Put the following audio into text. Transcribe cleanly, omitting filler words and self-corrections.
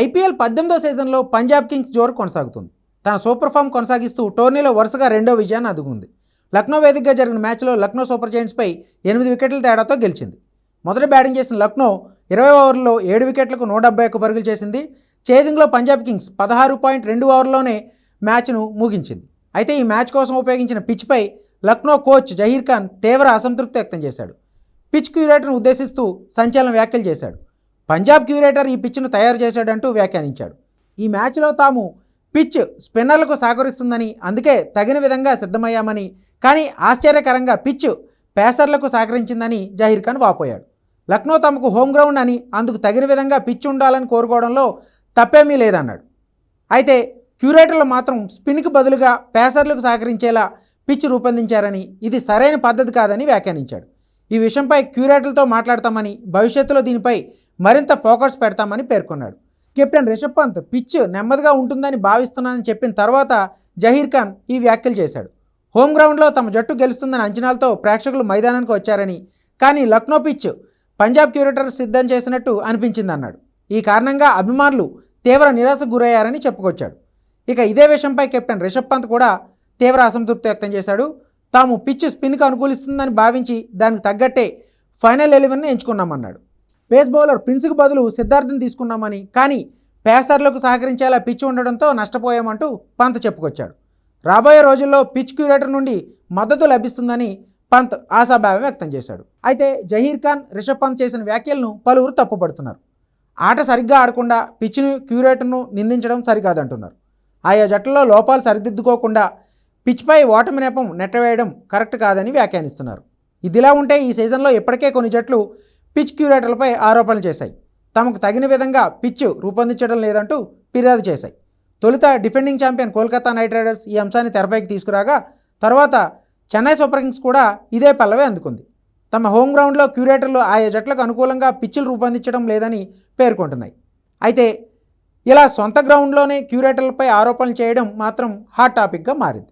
IPL 18వ సీజన్లో Punjab Kings జోరు కొనసాగుతుంది. తన సూపర్ ఫామ్ కొనసాగిస్తూ టోర్నీలో వరుసగా రెండో విజయాన్ని అందుకుంది. లక్నో వేదికగా జరిగిన మ్యాచ్లో లక్నో సూపర్ జైంట్స్పై 8 వికెట్ల తేడాతో గెలిచింది. మొదట బ్యాటింగ్ చేసిన లక్నో 20 ఓవర్లలో 7 వికెట్లకు 171 పరుగులు చేసింది. చేజింగ్లో పంజాబ్ కింగ్స్ 16.2 ఓవర్లలోనే మ్యాచ్ను ముగించింది. అయితే ఈ మ్యాచ్ కోసం ఉపయోగించిన పిచ్పై లక్నో కోచ్ జహీర్ ఖాన్ తీవ్ర అసంతృప్తి వ్యక్తం చేశాడు. పిచ్ క్యూరేటర్ను ఉద్దేశిస్తూ సంచలన వ్యాఖ్యలు చేశాడు. పంజాబ్ క్యూరేటర్ ఈ పిచ్ను తయారు చేశాడంటూ వ్యాఖ్యానించాడు. ఈ మ్యాచ్లో తాము పిచ్ స్పిన్నర్లకు సహకరిస్తుందని, అందుకే తగిన విధంగా సిద్ధమయ్యామని, కానీ ఆశ్చర్యకరంగా పిచ్ పేసర్లకు సహకరించిందని జహీర్ ఖాన్ వాపోయాడు. లక్నో తమకు హోమ్ గ్రౌండ్ అని, అందుకు తగిన విధంగా పిచ్ ఉండాలని కోరుకోవడంలో తప్పేమీ లేదన్నాడు. అయితే క్యూరేటర్లు మాత్రం స్పిన్కి బదులుగా పేసర్లకు సహకరించేలా పిచ్ రూపొందించారని, ఇది సరైన పద్ధతి కాదని వ్యాఖ్యానించాడు. ఈ విషయంపై క్యూరేటర్లతో మాట్లాడతామని, భవిష్యత్తులో దీనిపై మరింత ఫోకస్ పెడతామని పేర్కొన్నాడు. కెప్టెన్ రిషబ్ పంత్ పిచ్ నెమ్మదిగా ఉంటుందని భావిస్తున్నానని చెప్పిన తర్వాత జహీర్ ఖాన్ ఈ వ్యాఖ్యలు చేశాడు. హోమ్ గ్రౌండ్లో తమ జట్టు గెలుస్తుందన్న అంచనాలతో ప్రేక్షకులు మైదానానికి వచ్చారని, కానీ లక్నో పిచ్ పంజాబ్ క్యూరేటర్ సిద్ధం చేసినట్టు అనిపించిందన్నాడు. ఈ కారణంగా అభిమానులు తీవ్ర నిరాశకు గురయ్యారని చెప్పుకొచ్చాడు. ఇక ఇదే విషయంపై కెప్టెన్ రిషబ్ పంత్ కూడా తీవ్ర అసంతృప్తి వ్యక్తం చేశాడు. తాము పిచ్ స్పిన్కి అనుకూలిస్తుందని భావించి దానికి తగ్గట్టే ఫైనల్ 11ని ఎంచుకున్నామన్నాడు. పేస్ బౌలర్ ప్రిన్స్కి బదులు సిద్ధార్థ్ని తీసుకున్నామని, కానీ పేసర్లకు సహకరించేలా పిచ్ ఉండడంతో నష్టపోయామంటూ పంత్ చెప్పుకొచ్చాడు. రాబోయే రోజుల్లో పిచ్ క్యూరేటర్ నుండి మద్దతు లభిస్తుందని పంత్ ఆశాభావం వ్యక్తం చేశాడు. అయితే జహీర్ ఖాన్, రిషబ్ పంత్ చేసిన వ్యాఖ్యలను పలువురు తప్పుపడుతున్నారు. ఆట సరిగ్గా ఆడకుండా పిచ్ను క్యూరేటర్ను నిందించడం సరికాదంటున్నారు. ఆయా జట్లలో లోపాలు సరిదిద్దుకోకుండా పిచ్పై ఓటమి నెపం నెట్టవేయడం కరెక్ట్ కాదని వ్యాఖ్యానిస్తున్నారు. ఇదిలా ఉంటే ఈ సీజన్లో ఇప్పటికే కొన్ని జట్లు పిచ్ క్యూరేటర్లపై ఆరోపణలు చేశాయి. తమకు తగిన విధంగా పిచ్ రూపొందించడం లేదంటూ ఫిర్యాదు చేశాయి. తొలుత defending champion Kolkata night riders ఈ అంశాన్ని తెరపైకి తీసుకురాగా, తర్వాత చెన్నై సూపర్ కింగ్స్ కూడా ఇదే పల్లవి అందుకుంది. తమ హోమ్ గ్రౌండ్లో క్యూరేటర్లు ఆయా జట్లకు అనుకూలంగా పిచ్లు రూపొందించడం లేదని పేర్కొంటున్నాయి. అయితే ఇలా సొంత గ్రౌండ్లోనే క్యూరేటర్లపై ఆరోపణలు చేయడం మాత్రం హాట్ టాపిక్గా మారింది.